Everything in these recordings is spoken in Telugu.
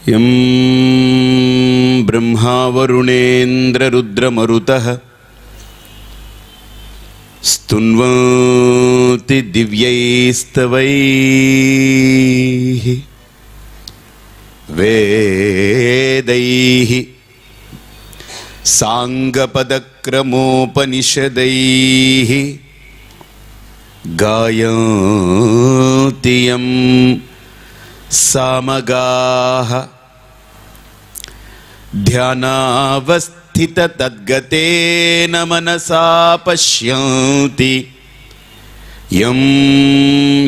यं ब्रह्मा वरुणेन्द्ररुद्रमरुतः स्तुन्वन्ति दिव्यैस्तवैः वेदैः साङ्गपदक्रमोपनिषदैः गायन्ति यं सामगाः ध्यानावस्थिततद्गतेन मनसा पश्यन्ति यं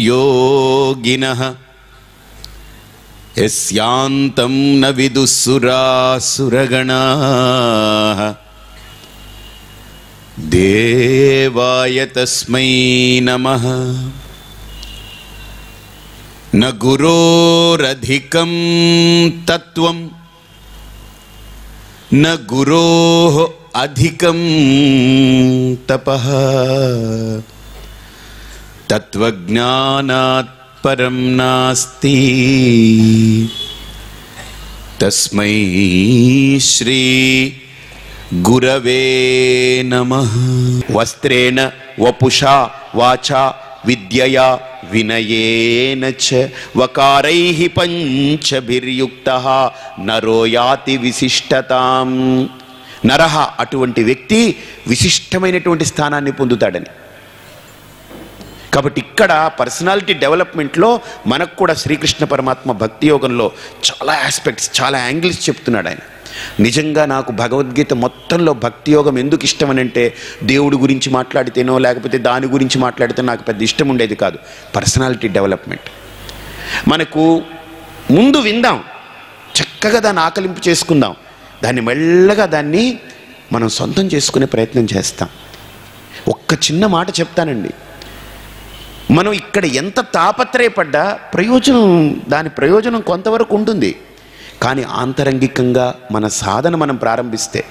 योगिनः यस्यान्तं न विदुःसुरासुरगणाः देवाय तस्मै नमः। न गुरोरधिकं तत्त्वं न गुरोः अधिकं तपः तत्त्वज्ञानात् परं नास्ति तस्मै श्री गुरवे नमः। वस्त्रेण वपुषा वाचा विद्यया विनयेन च वकारैः पंचभिर्युक्तः नरो याति विशिष्टतां। नरः అటువంటి వ్యక్తి విశిష్టమైనటువంటి స్థానాన్ని పొందుతాడని. కాబట్టి ఇక్కడ పర్సనాలిటీ డెవలప్మెంట్లో మనకు కూడా శ్రీకృష్ణ పరమాత్మ భక్తి యోగంలో చాలా ఆస్పెక్ట్స్, చాలా యాంగిల్స్ చెప్తున్నాడు ఆయన. నిజంగా నాకు భగవద్గీత మొత్తంలో భక్తి యోగం ఎందుకు ఇష్టం అని అంటే, దేవుడి గురించి మాట్లాడితేనో లేకపోతే దాని గురించి మాట్లాడితే నాకు పెద్ద ఇష్టం ఉండేది కాదు. పర్సనాలిటీ డెవలప్మెంట్ మనకు ముందు విందాం, చక్కగా దాన్ని ఆకలింపు చేసుకుందాం, దాన్ని మెల్లగా దాన్ని మనం సొంతం చేసుకునే ప్రయత్నం చేస్తాం. ఒక్క చిన్న మాట చెప్తానండి, మనం ఇక్కడ ఎంత తాపత్రయపడ్డా దాని ప్రయోజనం కొంతవరకు ఉంటుంది. కానీ ఆంతరంగికంగా మన సాధన మనం ప్రారంభిస్తే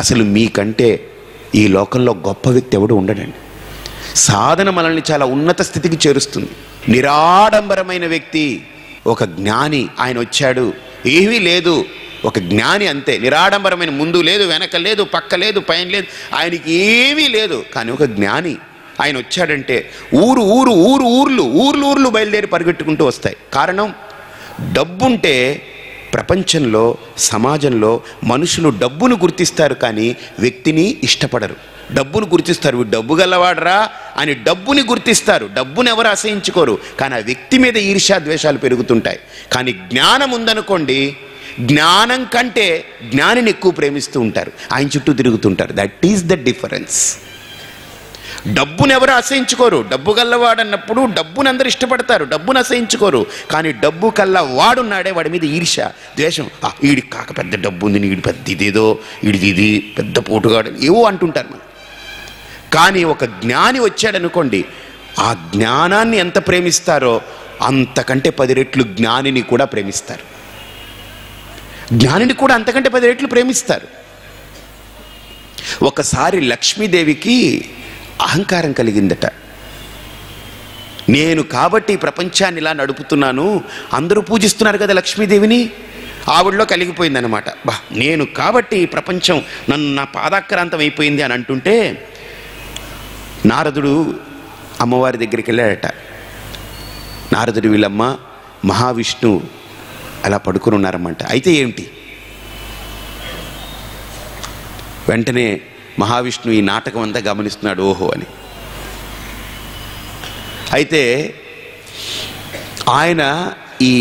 అసలు మీకంటే ఈ లోకంలో గొప్ప వ్యక్తి ఎవడు ఉండడండి. సాధన మనల్ని చాలా ఉన్నత స్థితికి చేరుస్తుంది. నిరాడంబరమైన వ్యక్తి ఒక జ్ఞాని, ఆయన వచ్చాడు, ఏమీ లేదు, ఒక జ్ఞాని అంతే. నిరాడంబరమైన, ముందు లేదు, వెనక లేదు, పక్క లేదు, పైన లేదు, ఆయనకి ఏమీ లేదు. కానీ ఒక జ్ఞాని ఆయన వచ్చాడంటే ఊర్లు బయలుదేరి పరిగెట్టుకుంటూ వస్తాయి. కారణం, డబ్బుంటే ప్రపంచంలో, సమాజంలో మనుషులు డబ్బును గుర్తిస్తారు కానీ వ్యక్తిని ఇష్టపడరు. డబ్బును గుర్తిస్తారు, డబ్బు గల్లవాడరా అని డబ్బుని గుర్తిస్తారు, డబ్బుని ఎవరు అసహించుకోరు. కానీ ఆ వ్యక్తి మీద ఈర్ష్యా ద్వేషాలు పెరుగుతుంటాయి. కానీ జ్ఞానం ఉందనుకోండి, జ్ఞానం కంటే జ్ఞానిని ఎక్కువ ప్రేమిస్తూ ఉంటారు, ఆయన చుట్టూ తిరుగుతుంటారు. That is the difference. డబ్బును ఎవరు అసహించుకోరు. డబ్బు గల్లవాడన్నప్పుడు డబ్బును అందరు ఇష్టపడతారు, డబ్బును అసహించుకోరు. కానీ డబ్బు కల్లా వాడున్నాడే, వాడి మీద ఈర్ష్య ద్వేషం. వీడికి కాక పెద్ద డబ్బు ఉంది, వీడి పెద్ద ఇదేదో, వీడిది ఇది పెద్ద పోటుగాడు, ఏవో అంటుంటారు మనం. కానీ ఒక జ్ఞాని వచ్చాడనుకోండి, ఆ జ్ఞానాన్ని ఎంత ప్రేమిస్తారో అంతకంటే 10 రెట్లు జ్ఞానిని కూడా ప్రేమిస్తారు. జ్ఞానిని కూడా అంతకంటే 10 రెట్లు ప్రేమిస్తారు. ఒకసారి లక్ష్మీదేవికి అహంకారం కలిగిందట. నేను కాబట్టి ప్రపంచాన్ని ఇలా నడుపుతున్నాను, అందరూ పూజిస్తున్నారు కదా లక్ష్మీదేవిని, ఆవిడలో కలిగిపోయిందనమాట. నేను కాబట్టి ప్రపంచం నా పాదాక్రాంతం అయిపోయింది అని అంటుంటే నారదుడు అమ్మవారి దగ్గరికి వెళ్ళాడట. నారదుడు, వీళ్ళమ్మ మహావిష్ణువు అలా పడుకుని ఉన్నారన్నమాట. అయితే ఏంటి? వెంటనే మహావిష్ణువు ఈ నాటకం అంతా గమనిస్తున్నాడు, ఓహో అని. అయితే ఆయన ఈ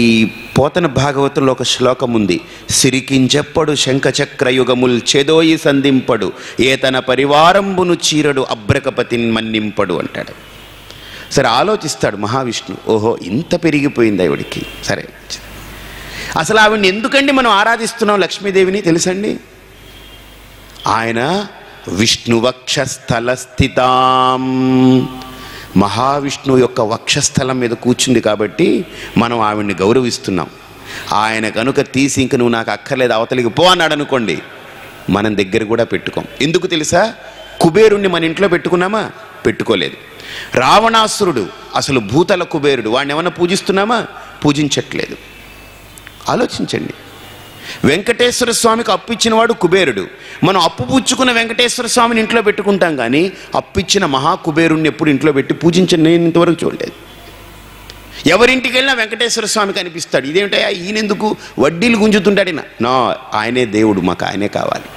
పోతన భాగవతంలో ఒక శ్లోకం ఉంది, సిరికించెప్పడు శంఖచక్రయుగముల్ చెదోయి సంధింపడు ఏతన పరివారంబును చీరడు అబ్రకపతిని మన్నింపడు అంటాడు. సరే ఆలోచిస్తాడు మహావిష్ణువు, ఓహో ఇంత పెరిగిపోయింది ఆవిడికి. సరే, అసలు ఆవిడ్ని ఎందుకండి మనం ఆరాధిస్తున్నాం లక్ష్మీదేవిని తెలుసండి? ఆయన విష్ణు వక్షస్థల స్థితాం, మహావిష్ణువు యొక్క వక్షస్థలం మీద కూర్చుంది కాబట్టి మనం ఆవిడ్ని గౌరవిస్తున్నాం. ఆయన కనుక తీసి ఇంక నువ్వు నాకు అక్కర్లేదు అవతలికి పో అన్నాడు అనుకోండి, మనం దగ్గర కూడా పెట్టుకోం. ఎందుకు తెలుసా? కుబేరుణ్ణి మన ఇంట్లో పెట్టుకున్నామా? పెట్టుకోలేదు. రావణాసురుడు అసలు భూతల కుబేరుడు, వాడిని ఏమన్నా పూజిస్తున్నామా? పూజించట్లేదు. ఆలోచించండి. వెంకటేశ్వర స్వామికి అప్పు ఇచ్చినవాడు కుబేరుడు. మనం అప్పు పుచ్చుకున్న వెంకటేశ్వర స్వామిని ఇంట్లో పెట్టుకుంటాం, కానీ అప్పు ఇచ్చిన మహాకుబేరుణ్ణి ఎప్పుడు ఇంట్లో పెట్టి పూజించిన నేను ఇంతవరకు చూడలేదు. ఎవరింటికి వెళ్ళినా వెంకటేశ్వర స్వామి కనిపిస్తాడు. ఇదేమిటయా ఈయనెందుకు వడ్డీలు గుంజుతుంటాడు? నా ఆయనే దేవుడు, మాకు ఆయనే కావాలి.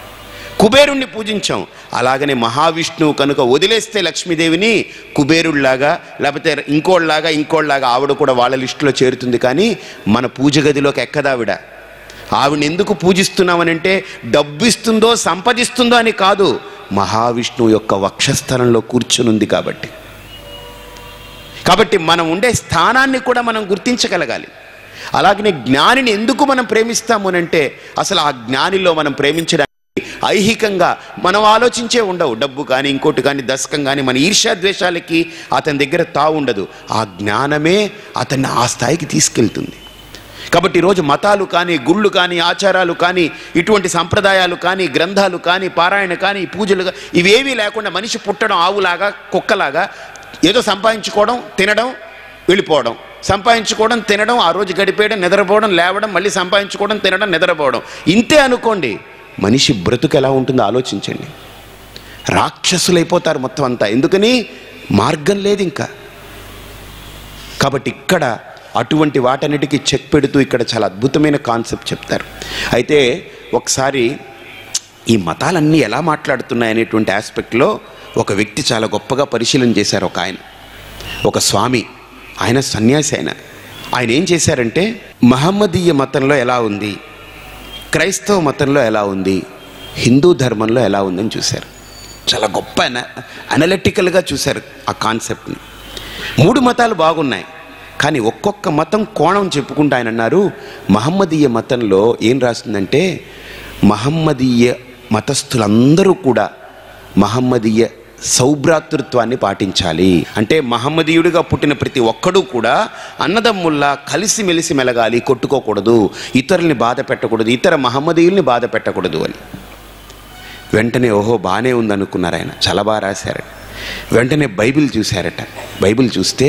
కుబేరుణ్ణి పూజించాం. అలాగనే మహావిష్ణువు కనుక వదిలేస్తే లక్ష్మీదేవిని కుబేరుడిలాగా లేకపోతే ఇంకోళ్ళలాగా ఆవిడ కూడా వాళ్ళ లిస్టులో చేరుతుంది. కానీ మన పూజ గదిలోకి ఎక్కదావిడ. ఆవిడని ఎందుకు పూజిస్తున్నామనంటే డబ్బు ఇస్తుందో సంపదిస్తుందో అని కాదు, మహావిష్ణువు యొక్క వక్షస్థలంలో కూర్చునుంది కాబట్టి. మనం ఉండే స్థానాన్ని కూడా మనం గుర్తించగలగాలి. అలాగనే జ్ఞానిని ఎందుకు మనం ప్రేమిస్తాము అంటే అసలు ఆ జ్ఞానిలో మనం ప్రేమించడానికి ఐహికంగా మనం ఆలోచించే ఉండవు. డబ్బు కానీ ఇంకోటి కానీ దశకం కానీ మన ఈర్ష్యాద్వేషాలకి అతని దగ్గర ఉండదు. ఆ జ్ఞానమే అతన్ని ఆ స్థాయికి తీసుకెళ్తుంది. కాబట్టి ఈరోజు మతాలు కానీ గుళ్ళు కానీ ఆచారాలు కానీ ఇటువంటి సంప్రదాయాలు కానీ గ్రంథాలు కానీ పారాయణ కానీ పూజలు ఇవేవీ లేకుండా మనిషి పుట్టడం ఆవులాగా కుక్కలాగా ఏదో సంపాదించుకోవడం, తినడం, వెళ్ళిపోవడం, సంపాదించుకోవడం, తినడం, ఆ రోజు గడిపేయడం, నిద్రపోవడం, లేవడం, మళ్ళీ సంపాదించుకోవడం, తినడం, నిద్రపోవడం, ఇంతే అనుకోండి. మనిషి బ్రతుకు ఎలా ఉంటుందో ఆలోచించండి. రాక్షసులైపోతారు మొత్తం అంతా. ఎందుకని? మార్గం లేదు ఇంకా. కాబట్టి ఇక్కడ అటువంటి వాటన్నిటికీ చెక్ పెడుతూ ఇక్కడ చాలా అద్భుతమైన కాన్సెప్ట్ చెప్తారు. అయితే ఒకసారి ఈ మతాలన్నీ ఎలా మాట్లాడుతున్నాయనేటువంటి ఆస్పెక్ట్లో ఒక వ్యక్తి చాలా గొప్పగా పరిశీలన చేశారు. ఒక స్వామి, ఆయన సన్యాసి. ఆయన ఏం చేశారంటే మహమ్మదీయ మతంలో ఎలా ఉంది, క్రైస్తవ మతంలో ఎలా ఉంది, హిందూ ధర్మంలో ఎలా ఉందని చూశారు. చాలా గొప్ప అనలిటికల్గా చూశారు ఆ కాన్సెప్ట్ని. 3 మతాలు బాగున్నాయి, కానీ ఒక్కొక్క మతం కోణం చెప్పుకుంటూ ఆయన అన్నారు, మహమ్మదీయ మతంలో ఏం రాస్తుందంటే మహమ్మదీయ మతస్థులందరూ కూడా మహమ్మదీయ సౌభ్రాతృత్వాన్ని పాటించాలి. అంటే మహమ్మదీయుడిగా పుట్టిన ప్రతి ఒక్కడూ కూడా అన్నదమ్ముల్లా కలిసిమెలిసి మెలగాలి, కొట్టుకోకూడదు, ఇతరుల్ని బాధ పెట్టకూడదు, ఇతర మహమ్మదీయుల్ని బాధ పెట్టకూడదు అని. వెంటనే ఓహో బాగానే ఉందనుకున్నారు ఆయన, చాలా బాగా రాశారు. వెంటనే బైబిల్ చూశారట. బైబిల్ చూస్తే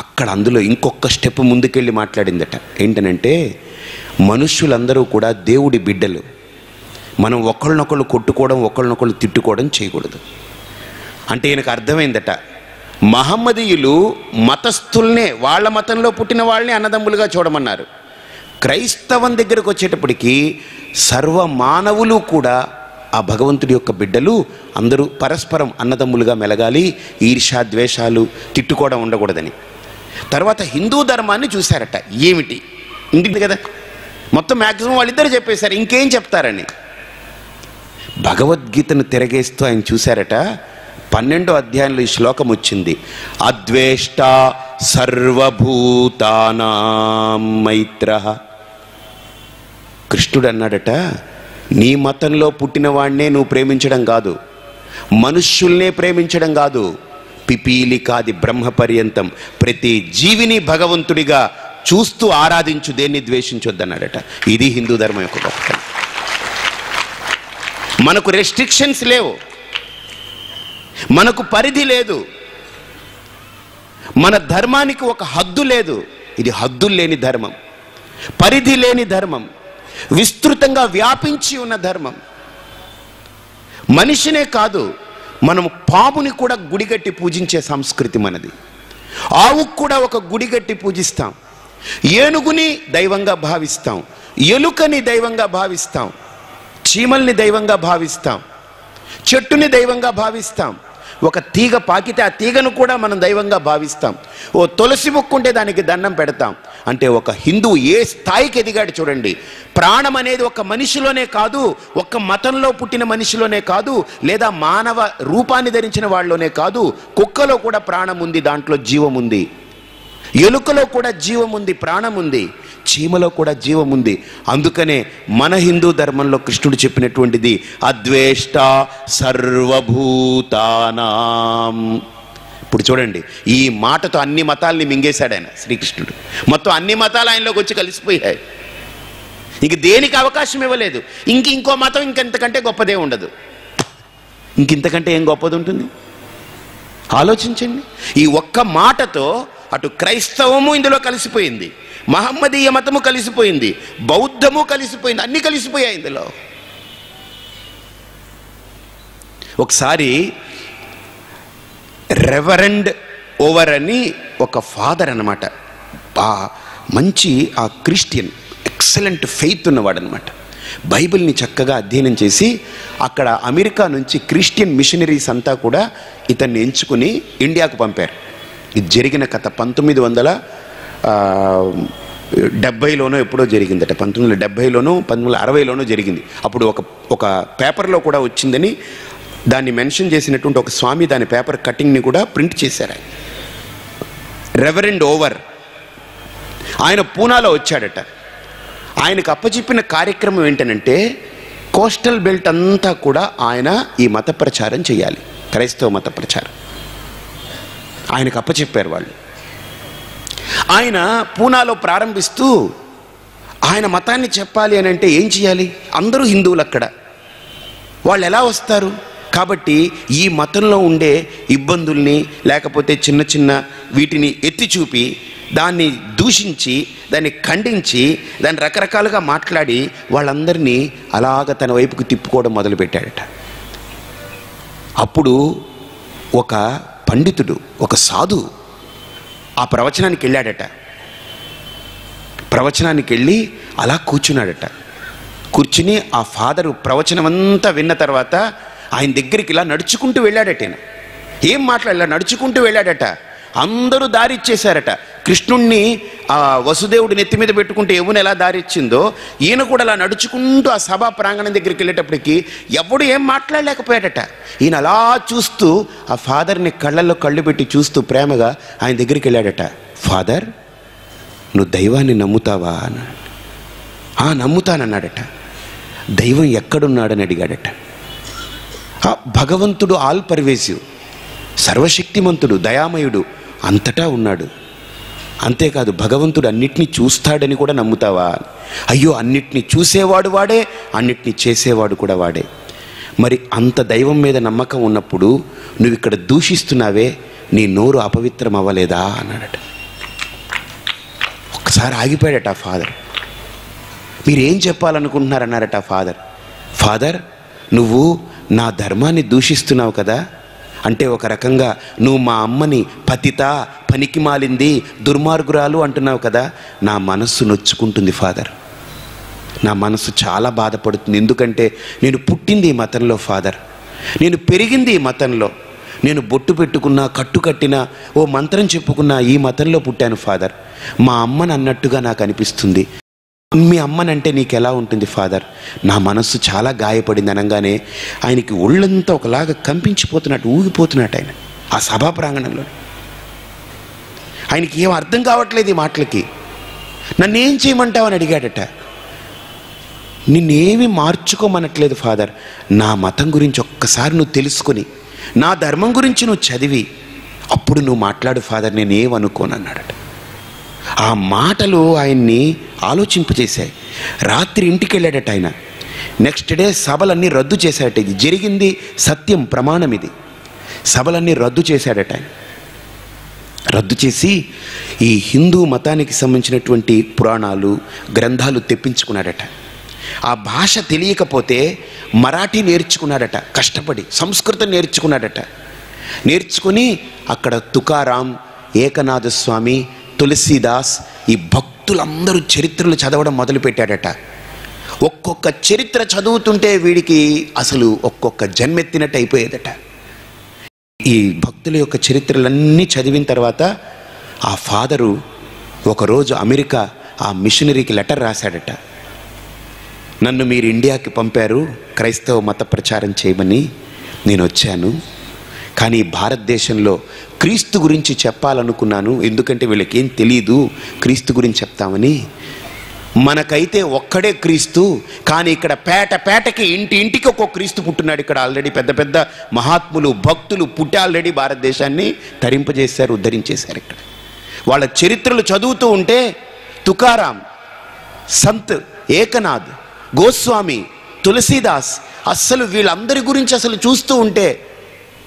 అక్కడ అందులో ఇంకొక స్టెప్ ముందుకెళ్ళి మాట్లాడిందట. ఏంటనంటే మనుష్యులందరూ కూడా దేవుడి బిడ్డలు, మనం ఒకళ్ళనొకళ్ళు కొట్టుకోవడం, ఒకళ్ళనొకళ్ళు తిట్టుకోవడం చేయకూడదు. అంటే ఈయనకు అర్థమైందట, మహమ్మదీయులు మతస్థుల్నే, వాళ్ళ మతంలో పుట్టిన వాళ్ళని అన్నదమ్ములుగా చూడమన్నారు. క్రైస్తవం దగ్గరకు వచ్చేటప్పటికి సర్వ మానవులు కూడా ఆ భగవంతుడి యొక్క బిడ్డలు, అందరూ పరస్పరం అన్నదమ్ములుగా మెలగాలి, ఈర్ష్యా ద్వేషాలు తిట్టుకోవడం ఉండకూడదని. తర్వాత హిందూ ధర్మాన్ని చూశారట. ఏమిటి ఇంటిది కదా, మొత్తం మ్యాక్సిమం వాళ్ళిద్దరు చెప్పేశారు, ఇంకేం చెప్తారని. భగవద్గీతను తిరగేస్తూ ఆయన చూశారట. 12వ అధ్యాయంలో ఈ శ్లోకం వచ్చింది, అద్వేష్ట సర్వభూతానాం మైత్రః. కృష్ణుడు అన్నాడట, నీ మతంలో పుట్టిన వాడినే నువ్వు ప్రేమించడం కాదు, మనుష్యుల్నే ప్రేమించడం కాదు, పిపీలికాది బ్రహ్మ పర్యంతం ప్రతి జీవిని భగవంతుడిగా చూస్తూ ఆరాధించు, దేన్ని ద్వేషించొద్దన్నాడట. ఇది హిందూ ధర్మం యొక్క గొప్పతనం. మనకు రెస్ట్రిక్షన్స్ లేవు, మనకు పరిధి లేదు, మన ధర్మానికి ఒక హద్దు లేదు. ఇది హద్దులు లేని ధర్మం, పరిధి లేని ధర్మం, విస్తృతంగా వ్యాపించి ఉన్న ధర్మం. మనిషినే కాదు, మనం పాముని కూడా గుడిగట్టి పూజించే సంస్కృతి మనది. ఆవుకు కూడా ఒక గుడిగట్టి పూజిస్తాం, ఏనుగుని దైవంగా భావిస్తాం, ఎలుకని దైవంగా భావిస్తాం, చీమల్ని దైవంగా భావిస్తాం, చెట్టుని దైవంగా భావిస్తాం, ఒక తీగ పాకితే ఆ తీగను కూడా మనం దైవంగా భావిస్తాం, ఓ తులసి మొక్కుంటే దానికి దండం పెడతాం. అంటే ఒక హిందువు ఏ స్థాయికి ఎదిగాడు చూడండి. ప్రాణం అనేది ఒక మనిషిలోనే కాదు, ఒక మతంలో పుట్టిన మనిషిలోనే కాదు, లేదా మానవ రూపాన్ని ధరించిన వాళ్ళలోనే కాదు, కుక్కలో కూడా ప్రాణం ఉంది, దాంట్లో జీవం ఉంది, ఎలుకలో కూడా జీవం ఉంది, ప్రాణం ఉంది, చీమలో కూడా జీవం ఉంది. అందుకనే మన హిందూ ధర్మంలో కృష్ణుడు చెప్పినటువంటిది అద్వేష్ట సర్వభూతానాం. ఇప్పుడు చూడండి, ఈ మాటతో అన్ని మతాల్ని మింగేశాడు ఆయన శ్రీకృష్ణుడు. మొత్తం అన్ని మతాలు ఆయనలోకి వచ్చి కలిసిపోయాయి. ఇంక దేనికి అవకాశం ఇవ్వలేదు. ఇంకో మతం ఇంకెంతకంటే గొప్పదే ఉండదు. ఇంకింతకంటే ఏం గొప్పది ఉంటుంది ఆలోచించండి. ఈ ఒక్క మాటతో అటు క్రైస్తవము ఇందులో కలిసిపోయింది, మహమ్మదీయ మతము కలిసిపోయింది, బౌద్ధము కలిసిపోయింది, అన్నీ కలిసిపోయాయి ఇందులో. ఒకసారి రెవరెండ్ ఓవర్ అని ఒక ఫాదర్ అన్నమాట, మంచి ఆ క్రిస్టియన్ ఎక్సలెంట్ ఫెయిత్ ఉన్నవాడు అనమాట. బైబిల్ని చక్కగా అధ్యయనం చేసి అక్కడ అమెరికా నుంచి క్రిస్టియన్ మిషనరీస్ అంతా కూడా ఇతన్ని ఎంచుకుని ఇండియాకు పంపారు. ఇది జరిగిన కథ 1970లోనో ఎప్పుడో జరిగిందట, 1970లోనో 1960లోనో జరిగింది. అప్పుడు ఒక పేపర్లో కూడా వచ్చిందని దాన్ని మెన్షన్ చేసినటువంటి ఒక స్వామి దాని పేపర్ కటింగ్ని కూడా ప్రింట్ చేశారు. రెవరెండ్ ఓవర్ ఆయన పూనాలో వచ్చాడట. ఆయనకు అప్పచెప్పిన కార్యక్రమం ఏంటనంటే కోస్టల్ బెల్ట్ అంతా కూడా ఆయన ఈ మత ప్రచారం చేయాలి, క్రైస్తవ మత ప్రచారం ఆయనకు అప్పచెప్పారు వాళ్ళు. ఆయన పూనాలో ప్రారంభిస్తూ ఆయన మతాన్ని చెప్పాలి అని అంటే ఏం చేయాలి? అందరూ హిందువులు అక్కడ, వాళ్ళు ఎలా వస్తారు? కాబట్టి ఈ మతంలో ఉండే ఇబ్బందుల్ని లేకపోతే చిన్న చిన్న వీటిని ఎత్తి చూపి దాన్ని దూషించి దాన్ని ఖండించి దాన్ని రకరకాలుగా మాట్లాడి వాళ్ళందరినీ అలాగ తన వైపుకు తిప్పుకోవడం మొదలుపెట్టాడట. అప్పుడు ఒక పండితుడు, ఒక సాధువు ఆ ప్రవచనానికి వెళ్ళాడట. ప్రవచనానికి వెళ్ళి అలా కూర్చున్నాడట. కూర్చుని ఆ ఫాదరు ప్రవచనం అంతా విన్న తర్వాత ఆయన దగ్గరికి ఇలా నడుచుకుంటూ వెళ్ళాడట. ఏం మాట్లాడలా, నడుచుకుంటూ వెళ్ళాడట. అందరూ దారి ఇచ్చేశారట. కృష్ణుణ్ణి ఆ వసుదేవుడి నెత్తి మీద పెట్టుకుంటే యమున ఎలా దారి ఇచ్చిందో ఈయన కూడా అలా నడుచుకుంటూ ఆ సభా ప్రాంగణం దగ్గరికి వెళ్ళేటప్పటికి ఎవడు ఏం మాట్లాడలేకపోయాడట. ఈయన అలా చూస్తూ ఆ ఫాదర్ని కళ్ళల్లో కళ్ళు పెట్టి చూస్తూ ప్రేమగా ఆయన దగ్గరికి వెళ్ళాడట. ఫాదర్, నువ్వు దైవాన్ని నమ్ముతావా అన్నాడు. నమ్ముతానన్నాడట. దైవం ఎక్కడున్నాడని అడిగాడట. భగవంతుడు ఆల్ పర్వేసివ్, సర్వశక్తిమంతుడు, దయామయుడు, అంతటా ఉన్నాడు. అంతేకాదు భగవంతుడు అన్నిటినీ చూస్తాడని కూడా నమ్ముతావా? అయ్యో, అన్నిటినీ చూసేవాడు వాడే, అన్నిటినీ చేసేవాడు కూడా వాడే. మరి అంత దైవం మీద నమ్మకం ఉన్నప్పుడు నువ్వు ఇక్కడ దూషిస్తున్నావే, నీ నోరు అపవిత్రం అవ్వలేదా అన్నాడట. ఒక్కసారి ఆగిపోయాడట ఆ ఫాదర్. మీరేం చెప్పాలనుకుంటున్నారన్నారట ఆ ఫాదర్. ఫాదర్, నువ్వు నా ధర్మాన్ని దూషిస్తున్నావు కదా, అంటే ఒక రకంగా నువ్వు మా అమ్మని పతిత, పనికి మాలింది, దుర్మార్గురాలు అంటున్నావు కదా. నా మనస్సు నొచ్చుకుంటుంది ఫాదర్, నా మనస్సు చాలా బాధపడుతుంది. ఎందుకంటే నేను పుట్టింది ఈ మతంలో ఫాదర్, నేను పెరిగింది ఈ మతంలో, నేను బొట్టు పెట్టుకున్నా, కట్టు కట్టినా, ఓ మంత్రం చెప్పుకున్నా ఈ మతంలో పుట్టాను ఫాదర్. మా అమ్మని అన్నట్టుగా నాకు అనిపిస్తుంది. మీ అమ్మనంటే నీకు ఎలా ఉంటుంది ఫాదర్? నా మనస్సు చాలా గాయపడింది అనగానే ఆయనకి ఒళ్ళంతా ఒకలాగా కంపించిపోతున్నట్టు, ఊగిపోతున్నట్టు ఆయన ఆ సభా ప్రాంగణంలో. ఆయనకి ఏం అర్థం కావట్లేదు ఈ మాటలకి. నన్నేం చేయమంటావని అడిగాడట. నిన్నేమీ మార్చుకోమనట్లేదు ఫాదర్, నా మతం గురించి ఒక్కసారి నువ్వు తెలుసుకొని, నా ధర్మం గురించి నువ్వు చదివి అప్పుడు నువ్వు మాట్లాడు ఫాదర్, నేనేమనుకోను అన్నాడట. ఆ మాటలు ఆయన్ని ఆలోచింపజేశాయి. రాత్రి ఇంటికి వెళ్ళాడట ఆయన. నెక్స్ట్ డే సభలన్నీ రద్దు చేశాడట. ఇది జరిగింది, సత్యం, ప్రమాణం ఇది. సభలన్నీ రద్దు చేశాడట ఆయన. రద్దు చేసి ఈ హిందూ మతానికి సంబంధించినటువంటి పురాణాలు, గ్రంథాలు తెప్పించుకున్నాడట. ఆ భాష తెలియకపోతే మరాఠీ నేర్చుకున్నాడట, కష్టపడి సంస్కృతం నేర్చుకున్నాడట. నేర్చుకుని అక్కడ తుకారాం, ఏకనాథ స్వామి, తులసీదాస్, ఈ భక్తులందరూ చరిత్రలు చదవడం మొదలుపెట్టాడట. ఒక్కొక్క చరిత్ర చదువుతుంటే వీడికి అసలు ఒక్కొక్క జన్మెత్తినట్టు అయిపోయేదట. ఈ భక్తుల యొక్క చరిత్రలన్నీ చదివిన తర్వాత ఆ ఫాదరు ఒకరోజు అమెరికా ఆ మిషనరీకి లెటర్ రాశాడట. నన్ను మీరు ఇండియాకి పంపారు క్రైస్తవ మత ప్రచారం చేయమని, నేను వచ్చాను. కానీ భారతదేశంలో క్రీస్తు గురించి చెప్పాలనుకున్నాను, ఎందుకంటే వీళ్ళకేం తెలీదు క్రీస్తు గురించి చెప్తామని. మనకైతే ఒక్కడే క్రీస్తు, కానీ ఇక్కడ పేట పేటకి, ఇంటి ఇంటికి ఒక్కొక్క క్రీస్తు పుట్టున్నాడు. ఇక్కడ ఆల్రెడీ పెద్ద పెద్ద మహాత్ములు, భక్తులు పుట్టి ఆల్రెడీ భారతదేశాన్ని తరింపజేశారు, ఉద్ధరించేశారు. ఇక్కడ వాళ్ళ చరిత్రలు చదువుతూ ఉంటే తుకారాం, సంత్ ఏకనాథ్, గోస్వామి, తులసీదాస్, అస్సలు వీళ్ళందరి గురించి అసలు చూస్తూ ఉంటే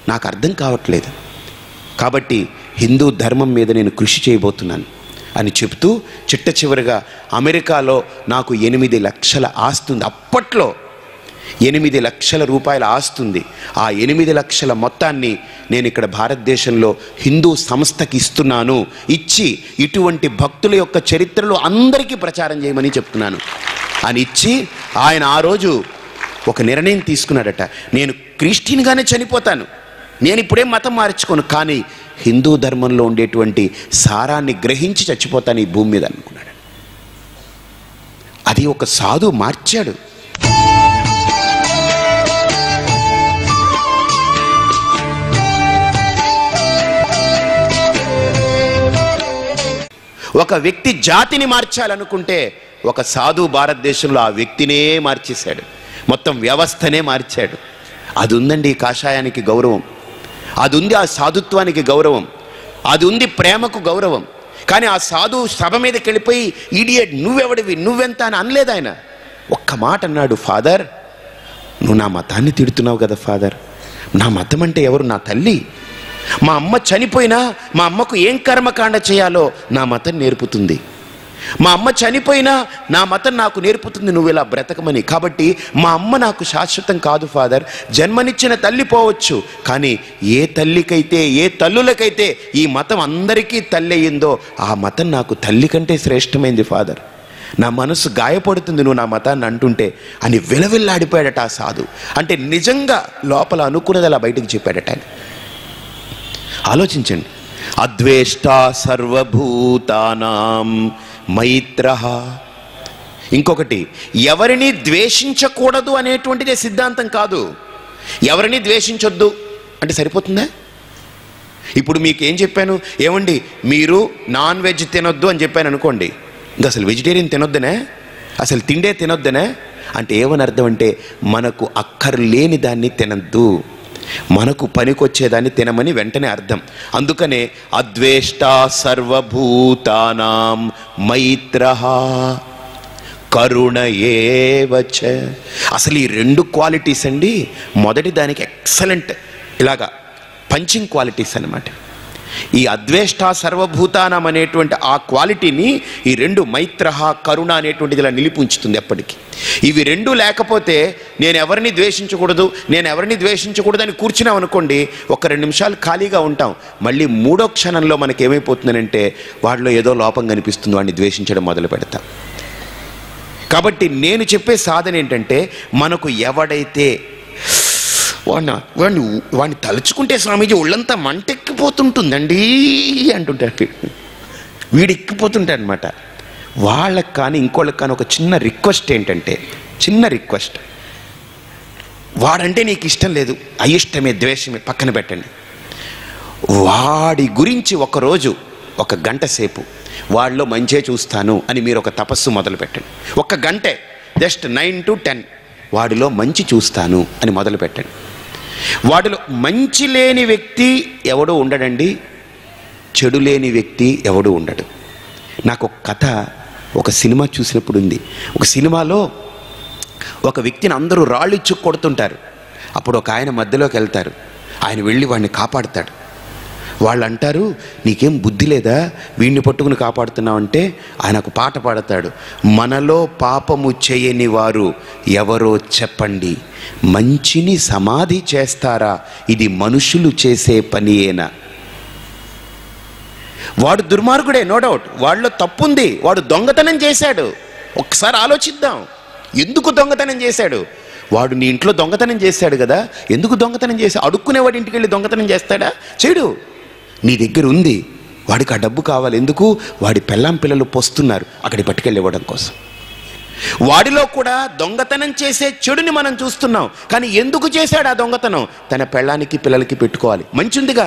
నాకు అర్థం కావట్లేదు. కాబట్టి హిందూ ధర్మం మీద నేను కృషి చేయబోతున్నాను. అని చెప్తూ చిట్ట చివరిగా అమెరికాలో నాకు 8 లక్షల ఆస్తి ఉంది. అప్పట్లో 8 లక్షల రూపాయల ఆస్తి ఉంది. ఆ 8 లక్షల మొత్తాన్ని నేను ఇక్కడ భారతదేశంలో హిందూ సంస్థకి ఇస్తున్నాను, ఇచ్చి ఇటువంటి భక్తుల యొక్క చరిత్రలు అందరికీ ప్రచారం చేయమని చెప్తున్నాను అని ఇచ్చి ఆయన ఆ రోజు ఒక నిర్ణయం తీసుకున్నాడట. నేను క్రిస్టియన్గానే చనిపోతాను, నేను ఇప్పుడేం మతం మార్చుకోను, కానీ హిందూ ధర్మంలో ఉండేటువంటి సారాన్ని గ్రహించి చచ్చిపోతాను ఈ భూమి మీద అనుకున్నాడు. అది ఒక సాధు మార్చాడు. ఒక వ్యక్తి జాతిని మార్చాలనుకుంటే ఒక సాధు భారతదేశంలో ఆ వ్యక్తినే మార్చేశాడు, మొత్తం వ్యవస్థనే మార్చాడు. అది ఉందండి ఈ కాషాయానికి గౌరవం, అది ఉంది ఆ సాధుత్వానికి గౌరవం, అది ఉంది ప్రేమకు గౌరవం. కానీ ఆ సాధు సభ మీదకి వెళ్ళిపోయి ఈడియట్ నువ్వెవడివి నువ్వెంత అని అనలేదు. ఆయన ఒక్క మాట అన్నాడు, ఫాదర్ నువ్వు నా మతాన్ని తిడుతున్నావు కదా ఫాదర్, నా మతం అంటే ఎవరు? నా తల్లి. మా అమ్మ చనిపోయినా మా అమ్మకు ఏం కర్మకాండ చేయాలో నా మతం నేర్పుతుంది. మా అమ్మ చనిపోయినా నా మతం నాకు నేర్పుతుంది నువ్వు ఇలా బ్రతకమని. కాబట్టి మా అమ్మ నాకు శాశ్వతం కాదు ఫాదర్, జన్మనిచ్చిన తల్లి పోవచ్చు, కానీ ఏ తల్లికైతే ఏ తల్లులకైతే ఈ మతం అందరికీ తల్లి అయ్యిందో ఆ మతం నాకు తల్లి కంటే శ్రేష్టమైంది ఫాదర్. నా మనసు గాయపడుతుంది నువ్వు నా మతాన్ని అంటుంటే అని విలవిల్లాడిపోయాడట ఆ సాధు. అంటే నిజంగా లోపల అనుకున్నది అలా బయటకు చెప్పాడట ఆయన. ఆలోచించండి, అద్వేష్టా సర్వభూతానాం మైత్రః. ఇంకొకటి, ఎవరిని ద్వేషించకూడదు అనేటువంటిదే సిద్ధాంతం కాదు. ఎవరిని ద్వేషించొద్దు అంటే సరిపోతుందా? ఇప్పుడు మీకు ఏం చెప్పాను, ఏమండి మీరు నాన్ వెజ్ తినొద్దు అని చెప్పాను అనుకోండి, ఇంకా అసలు వెజిటేరియన్ తినొద్దనే, అసలు తిండే తినొద్దనే అంటే ఏమని అర్థం అంటే మనకు అక్కర్లేని దాన్ని తినద్దు, మనకు పనికొచ్చేదాన్ని తినమని వెంటనే అర్థం. అందుకనే అద్వేష్టా సర్వభూతానాం మైత్రః కరుణ ఏవచ. అసలు ఈ 2 క్వాలిటీస్ అండి, మొదటి దానికి ఎక్సలెంట్ ఇలాగా పంచింగ్ క్వాలిటీస్ అన్నమాట. ఈ అద్వేష్టా సర్వభూతానం అనేటువంటి ఆ క్వాలిటీని ఈ 2 మైత్రః కరుణ అనేటువంటిది ఇలా నిలిపి ఉంచుతుంది ఎప్పటికీ. ఇవి 2 లేకపోతే నేను ఎవరిని ద్వేషించకూడదు నేను ఎవరిని ద్వేషించకూడదు అని కూర్చున్నాం అనుకోండి, ఒక 2 నిమిషాలు ఖాళీగా ఉంటాం, మళ్ళీ 3వ క్షణంలో మనకి ఏమైపోతుందనంటే వాడిలో ఏదో లోపం కనిపిస్తుంది, వాడిని ద్వేషించడం మొదలు పెడతాం. కాబట్టి నేను చెప్పే సాధన ఏంటంటే మనకు ఎవడైతే వాడిని తలుచుకుంటే స్వామీజీ ఒళ్ళంతా మంటెక్కిపోతుంటుందండి అంటుంటాడు, వీడెక్కిపోతుంటాడు అనమాట. వాళ్ళకి కానీ ఇంకోళ్ళకి కానీ ఒక చిన్న రిక్వెస్ట్ ఏంటంటే, చిన్న రిక్వెస్ట్, వాడంటే నీకు ఇష్టం లేదు, అయిష్టమే ద్వేషమే పక్కన పెట్టండి, వాడి గురించి ఒకరోజు 1 గంట సేపు వాళ్ళలో మంచే చూస్తాను అని మీరు ఒక తపస్సు మొదలు పెట్టండి. 1 గంటే, జస్ట్ 9 to 10 వాడిలో మంచి చూస్తాను అని మొదలు పెట్టండి. వాడిలో మంచి లేని వ్యక్తి ఎవడూ ఉండడండి, చెడు లేని వ్యక్తి ఎవడూ ఉండడు. నాకు ఒక కథ ఒక సినిమా చూసినప్పుడు ఉంది. ఒక సినిమాలో ఒక వ్యక్తిని అందరూ రాళ్ళు ఇచ్చి కొడుతుంటారు. అప్పుడు ఒక ఆయన మధ్యలోకి వెళ్తారు, ఆయన వెళ్ళి వాడిని కాపాడుతాడు. వాళ్ళు అంటారు, నీకేం బుద్ధి లేదా వీడిని పట్టుకుని కాపాడుతున్నావంటే ఆయన ఒక పాట పాడతాడు, మనలో పాపము చేయని వారు ఎవరో చెప్పండి, మంచిని సమాధి చేస్తారా, ఇది మనుషులు చేసే పనియేనా. వాడు దుర్మార్గుడే, నో డౌట్, వాడిలో తప్పుంది, వాడు దొంగతనం చేశాడు. ఒకసారి ఆలోచిద్దాం, ఎందుకు దొంగతనం చేశాడు? వాడు నీ ఇంట్లో దొంగతనం చేశాడు కదా, ఎందుకు దొంగతనం చేశాడు? అడుక్కునేవాడి ఇంటికి వెళ్ళి దొంగతనం చేస్తాడా? చేయడు. నీ దగ్గర ఉంది, వాడికి ఆ డబ్బు కావాలి, ఎందుకు? వాడి పెళ్ళాం పిల్లలు పోస్తున్నారు, అక్కడికి పట్టుకెళ్ళి ఇవ్వడం కోసం. వాడిలో కూడా దొంగతనం చేసే చెడుని మనం చూస్తున్నాం, కానీ ఎందుకు చేశాడు ఆ దొంగతనం? తన పెళ్ళానికి పిల్లలకి పెట్టుకోవాలి, మంచి ఉందిగా.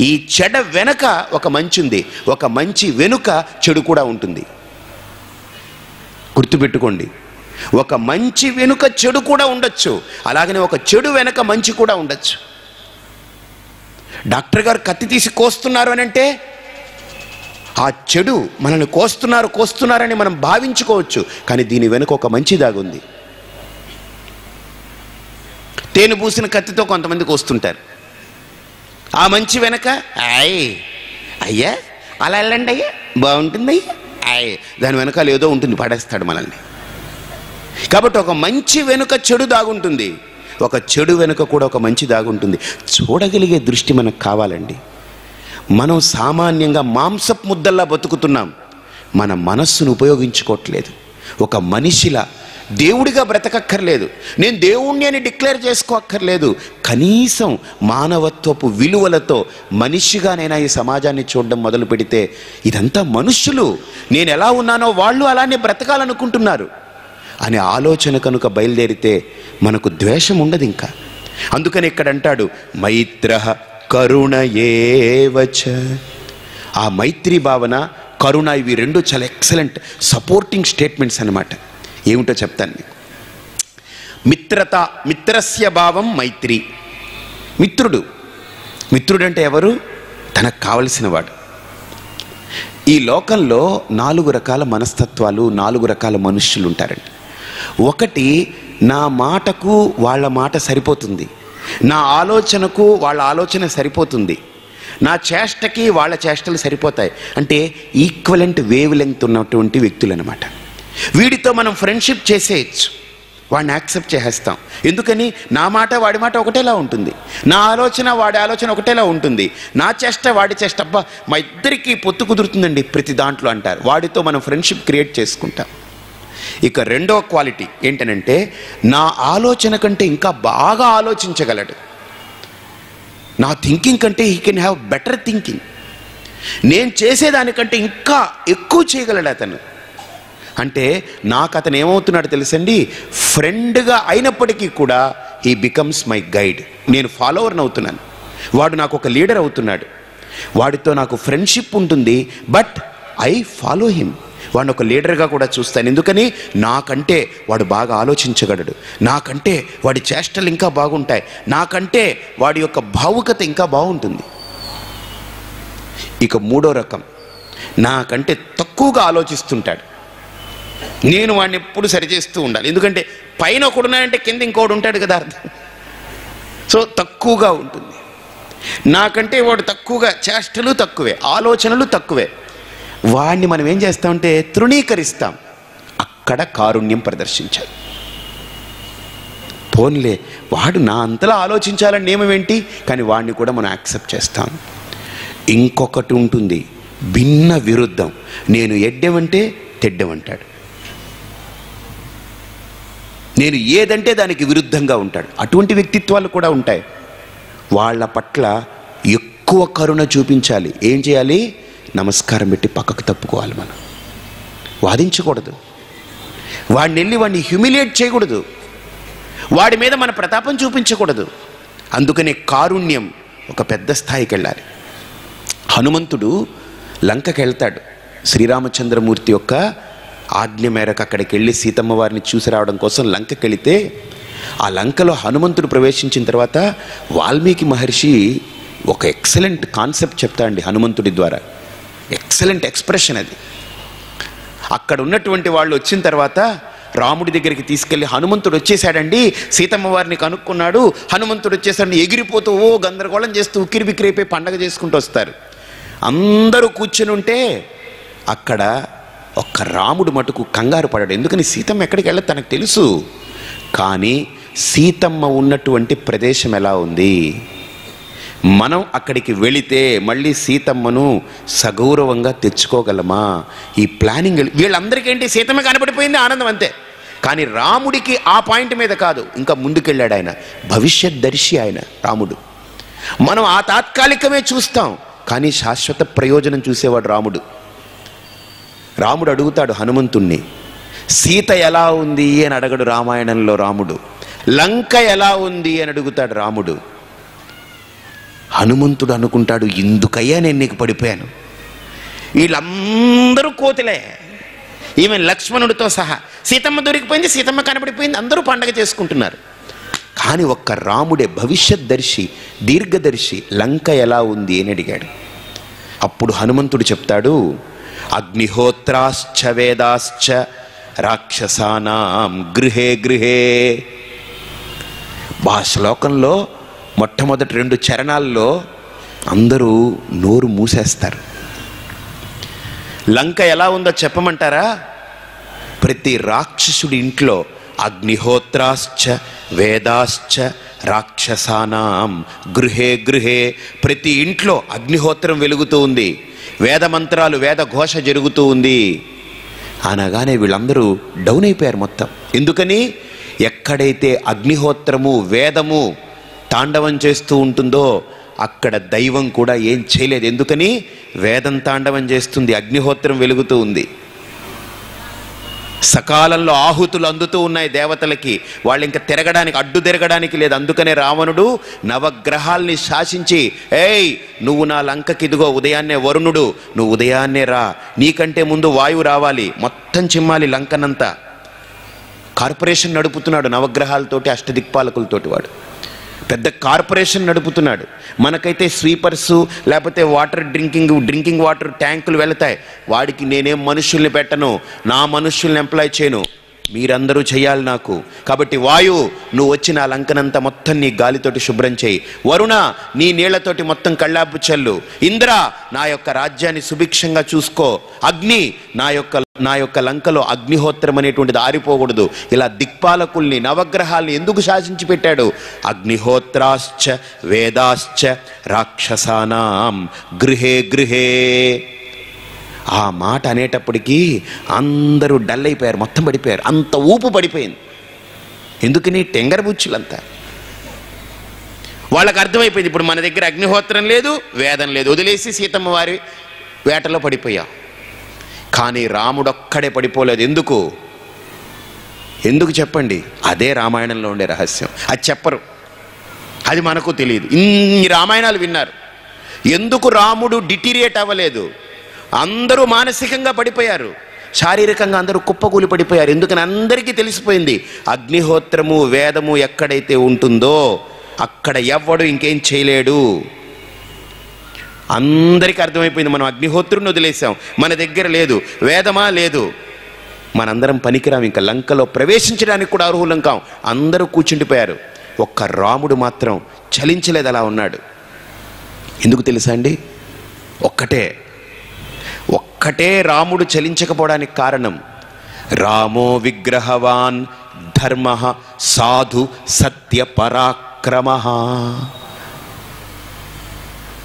ఈ చెడ వెనక ఒక మంచి ఉంది, ఒక మంచి వెనుక చెడు కూడా ఉంటుంది, గుర్తుపెట్టుకోండి. ఒక మంచి వెనుక చెడు కూడా ఉండొచ్చు, అలాగనే ఒక చెడు వెనక మంచి కూడా ఉండొచ్చు. డాక్టర్ గారు కత్తి తీసి కోస్తున్నారు అని అంటే ఆ చెడు మనల్ని కోస్తున్నారని మనం భావించుకోవచ్చు, కానీ దీని వెనుక ఒక మంచి దాగుంది. తేనె పూసిన కత్తితో కొంతమంది కోస్తుంటారు, ఆ మంచి వెనక అయ్యా అలా వెళ్ళండి అయ్యా బాగుంటుంది, దాని వెనకాల ఏదో ఉంటుంది, పడేస్తాడు మనల్ని. కాబట్టి ఒక మంచి వెనుక చెడు దాగుంటుంది, ఒక చెడు వెనుక కూడా ఒక మంచి దాగుంటుంది. చూడగలిగే దృష్టి మనకు కావాలండి. మనం సామాన్యంగా మాంసపు ముద్దల్లా బతుకుతున్నాం, మన మనస్సును ఉపయోగించుకోవట్లేదు. ఒక మనిషిలా దేవుడిగా బ్రతకక్కర్లేదు, నేను దేవుణ్ణి అని డిక్లేర్ చేసుకోక్కర్లేదు. కనీసం మానవత్వపు విలువలతో మనిషిగానైనా ఈ సమాజాన్ని చూడడం మొదలు పెడితే, ఇదంతా మనుషులు, నేను ఎలా ఉన్నానో వాళ్ళు అలానే బ్రతకాలనుకుంటున్నారు అనే ఆలోచన కనుక బయలుదేరితే మనకు ద్వేషం ఉండదు ఇంకా. అందుకని ఇక్కడ అంటాడు మైత్రః కరుణ ఏవచ. ఆ మైత్రి భావన, కరుణ, ఇవి రెండు చాలా ఎక్సలెంట్ సపోర్టింగ్ స్టేట్మెంట్స్ అన్నమాట. ఏమిటో చెప్తాను మీకు. మిత్రత, మిత్రస్య భావం మైత్రి. మిత్రుడు అంటే ఎవరు? తనకు కావలసిన వాడు. ఈ లోకంలో 4 రకాల మనస్తత్వాలు, 4 రకాల మనుష్యులు ఉంటారండి. ఒకటి, నా మాటకు వాళ్ళ మాట సరిపోతుంది, నా ఆలోచనకు వాళ్ళ ఆలోచన సరిపోతుంది, నా చేష్టకి వాళ్ళ చేష్టలు సరిపోతాయి, అంటే ఈక్వలెంట్ వేవ్ లెంగ్త్ ఉన్నటువంటి వ్యక్తులు అన్నమాట. వీడితో మనం ఫ్రెండ్షిప్ చేసేయచ్చు, వాడిని యాక్సెప్ట్ చేసేస్తాం. ఎందుకని? నా మాట వాడి మాట ఒకటేలా ఉంటుంది, నా ఆలోచన వాడి ఆలోచన ఒకటేలా ఉంటుంది, నా చేష్ట వాడి చేష్ట, అబ్బా మా ఇద్దరికీ పొత్తు కుదురుతుందండి ప్రతి దాంట్లో అంటారు. వాడితో మనం ఫ్రెండ్షిప్ క్రియేట్ చేసుకుంటాం. ఇక రెండో క్వాలిటీ ఏంటనంటే, నా ఆలోచన కంటే ఇంకా బాగా ఆలోచించగలడు, నా థింకింగ్ కంటే he can have better thinking, నేను చేసేదానికంటే ఇంకా ఎక్కువ చేయగలడు అతను. అంటే నాకు అతను ఏమవుతున్నాడు తెలుసండి, ఫ్రెండ్గా అయినప్పటికీ కూడా హీ బికమ్స్ మై గైడ్. నేను ఫాలోవర్ని అవుతున్నాను, వాడు నాకు ఒక లీడర్ అవుతున్నాడు. వాడితో నాకు ఫ్రెండ్షిప్ ఉంటుంది, బట్ ఐ ఫాలో హిమ్. వాడిని ఒక లీడర్గా కూడా చూస్తాను. ఎందుకని? నాకంటే వాడు బాగా ఆలోచించగలడు, నాకంటే వాడి చేష్టలు ఇంకా బాగుంటాయి, నాకంటే వాడి యొక్క భావుకత ఇంకా బాగుంటుంది. ఇక మూడో రకం, నాకంటే తక్కువగా ఆలోచిస్తుంటాడు, నేను వాడిని ఎప్పుడు సరిచేస్తూ ఉండాలి. ఎందుకంటే పైన ఒకడున్నాడంటే కింద ఇంకోడు ఉంటాడు కదా, అర్థం. సో తక్కువగా ఉంటుంది. నాకంటే వాడు తక్కువగా, చేష్టలు తక్కువే, ఆలోచనలు తక్కువే. వాడిని మనం ఏం చేస్తామంటే తృణీకరిస్తాం. అక్కడ కారుణ్యం ప్రదర్శించాలి. పోన్లే, వాడు నా అంతలా ఆలోచించాలని నియమం ఏంటి, కానీ వాడిని కూడా మనం యాక్సెప్ట్ చేస్తాం. ఇంకొకటి ఉంటుంది, భిన్న విరుద్ధం. నేను ఎడ్డెమంటే తెడ్డమంటాడు, నేను ఏదంటే దానికి విరుద్ధంగా ఉంటాడు. అటువంటి వ్యక్తిత్వాలు కూడా ఉంటాయి. వాళ్ళ పట్ల ఎక్కువ కరుణ చూపించాలి. ఏం చేయాలి? నమస్కారం పెట్టి పక్కకు తప్పుకోవాలి. మనం వాదించకూడదు, వాడిని వెళ్ళి వాడిని హ్యూమిలియేట్ చేయకూడదు, వాడి మీద మన ప్రతాపం చూపించకూడదు. అందుకనే కారుణ్యం ఒక పెద్ద స్థాయికి వెళ్ళాలి. హనుమంతుడు లంకకి వెళ్తాడు, శ్రీరామచంద్రమూర్తి యొక్క ఆజ్ఞ మేరకు అక్కడికి వెళ్ళి సీతమ్మ వారిని చూసి రావడం కోసం లంకకి వెళితే, ఆ లంకలో హనుమంతుడు ప్రవేశించిన తర్వాత వాల్మీకి మహర్షి ఒక ఎక్సలెంట్ కాన్సెప్ట్ చెప్తాడండి హనుమంతుడి ద్వారా. ఎక్సలెంట్ ఎక్స్ప్రెషన్ అది. అక్కడ ఉన్నటువంటి వాళ్ళు వచ్చిన తర్వాత రాముడి దగ్గరికి తీసుకెళ్ళి, హనుమంతుడు వచ్చేసాడండి, సీతమ్మ వారిని కనుక్కున్నాడు, హనుమంతుడు వచ్చేసాడు, ఎగిరిపోతూ ఓ గందరగోళం చేస్తూ ఉక్కిరి బిక్కిరైపోయి పండగ చేసుకుంటూ వస్తారు. అందరూ కూర్చుని ఉంటే అక్కడ ఒక్క రాముడు మటుకు కంగారు పడాడు. ఎందుకని? సీతమ్మ ఎక్కడికి వెళ్ళదు తనకు తెలుసు. కానీ సీతమ్మ ఉన్నటువంటి ప్రదేశం ఎలా ఉంది, మనం అక్కడికి వెళితే మళ్ళీ సీతమ్మను సగౌరవంగా తెచ్చుకోగలమా? ఈ ప్లానింగ్ వీళ్ళందరికేంటి, సీతమ్మ కనపడిపోయింది, ఆనందం అంతే. కానీ రాముడికి ఆ పాయింట్ మీద కాదు, ఇంకా ముందుకెళ్ళాడు ఆయన. భవిష్యత్ దర్శి ఆయన రాముడు. మనం ఆ తాత్కాలికమే చూస్తాం, కానీ శాశ్వత ప్రయోజనం చూసేవాడు రాముడు. రాముడు అడుగుతాడు హనుమంతుణ్ణి, సీత ఎలా ఉంది అని అడగడు రామాయణంలో రాముడు, లంక ఎలా ఉంది అని అడుగుతాడు రాముడు. హనుమంతుడు అనుకుంటాడు, ఎందుకయ్యా నేను నీకు పడిపోయాను, వీళ్ళందరూ కోతులే, ఈమె లక్ష్మణుడితో సహా, సీతమ్మ దొరికిపోయింది, సీతమ్మ కనబడిపోయింది, అందరూ పండగ చేసుకుంటున్నారు. కానీ ఒక్క రాముడే భవిష్యత్ దర్శి, దీర్ఘదర్శి, లంక ఎలా ఉంది అని అడిగాడు. అప్పుడు హనుమంతుడు చెప్తాడు, అగ్నిహోత్రాశ్చ వేదాశ్చ రాక్షసానాం గృహే గృహే. ఆ శ్లోకంలో మొట్టమొదటి 2 చరణాల్లో అందరూ నోరు మూసేస్తారు. లంక ఎలా ఉందో చెప్పమంటారా? ప్రతి రాక్షసుడి ఇంట్లో అగ్నిహోత్రాశ్చ వేదాశ్చ రాక్షసానాం గృహే గృహే, ప్రతి ఇంట్లో అగ్నిహోత్రం వెలుగుతూ ఉంది, వేద మంత్రాలు వేద ఘోష జరుగుతూ ఉంది. అనగానే వీళ్ళందరూ డౌన్ అయిపోయారు మొత్తం. ఎందుకని? ఎక్కడైతే అగ్నిహోత్రము వేదము తాండవం చేస్తూ ఉంటుందో అక్కడ దైవం కూడా ఏం చేయలేదు. ఎందుకని? వేదం తాండవం చేస్తుంది, అగ్నిహోత్రం వెలుగుతూ ఉంది, సకాలంలో ఆహుతులు అందుతూ ఉన్నాయి దేవతలకి, వాళ్ళు ఇంకా తిరగడానికి అడ్డు తిరగడానికి లేదు. అందుకనే రావణుడు నవగ్రహాల్ని శాసించి, ఏయ్ నువ్వు నా లంకకి ఇదిగో ఉదయాన్నే వరుణుడు, నువ్వు ఉదయాన్నే రా, నీకంటే ముందు వాయువు రావాలి, మొత్తం చిమ్మాలి లంకనంతా. కార్పొరేషన్ నడుపుతున్నాడు నవగ్రహాలతోటి, అష్టదిక్పాలకులతోటి. వాడు పెద్ద కార్పొరేషన్ నడుపుతున్నాడు. మనకైతే స్వీపర్సు లేకపోతే డ్రింకింగ్ వాటర్ ట్యాంకులు వెళతాయి. వాడికి నేనేం మనుషుల్ని పెట్టను, నా మనుషుల్ని ఎంప్లాయ్ చేయను, మీరందరూ చేయాలి నాకు. కాబట్టి వాయు నువ్వు వచ్చి నా లంకనంతా మొత్తం నీ గాలితోటి శుభ్రం చేయి, వరుణ నీ నీళ్లతోటి మొత్తం కళ్ళాపు చల్లు, ఇంద్ర నా యొక్క రాజ్యాన్ని సుభిక్షంగా చూసుకో, అగ్ని నా యొక్క లంకలో అగ్నిహోత్రం అనేటువంటిది ఆరిపోకూడదు. ఇలా దిక్పాలకుల్ని నవగ్రహాల్ని ఎందుకు శాసించి పెట్టాడు? అగ్నిహోత్రాశ్చ వేదాశ్చ రాక్షసానాం గృహే గృహే. ఆ మాట అనేటప్పటికీ అందరూ డల్ అయిపోయారు, మొత్తం పడిపోయారు, అంత ఊపు పడిపోయింది. ఎందుకని? టెంగరబుచ్చులంతా. వాళ్ళకి అర్థమైపోయింది, ఇప్పుడు మన దగ్గర అగ్నిహోత్రం లేదు, వేదం లేదు, వదిలేసి సీతమ్మ వారి వేటలో పడిపోయాం. కానీ రాముడొక్కడే పడిపోలేదు. ఎందుకు చెప్పండి? అదే రామాయణంలో ఉండే రహస్యం. అది చెప్పరు, అది మనకు తెలియదు. ఇన్ని రామాయణాలు విన్నారు. ఎందుకు రాముడు డిటీరియేట్ అవ్వలేదు? అందరూ మానసికంగా పడిపోయారు, శారీరకంగా అందరూ కుప్పకూలి పడిపోయారు. ఎందుకని? అందరికీ తెలిసిపోయింది, అగ్నిహోత్రము వేదము ఎక్కడైతే ఉంటుందో అక్కడ ఎవ్వడు ఇంకేం చేయలేడు. అందరికీ అర్థమైపోయింది, మనం అగ్నిహోత్రుని వదిలేసాం, మన దగ్గర లేదు, వేదమా లేదు, మనందరం పనికిరాం, ఇంకా లంకలో ప్రవేశించడానికి కూడా అర్హులం కాం. అందరూ కూర్చుండిపోయారు. ఒక్క రాముడు మాత్రం చలించలేదు, అలా ఉన్నాడు. ఎందుకు తెలుసా అండి? ఒక్కటే రాముడు చలించకపోవడానికి కారణం, రామో విగ్రహవాన్ ధర్మ సాధు సత్య పరాక్రమ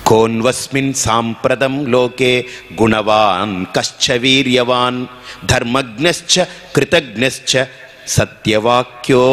కోన్వస్మిన్ సాంప్రదం లోకే గుణవాన్ కశ్చ వీర్యవాన్ ధర్మజ్ఞశ్చ కృతజ్ఞశ్చ సత్యవాక్యో.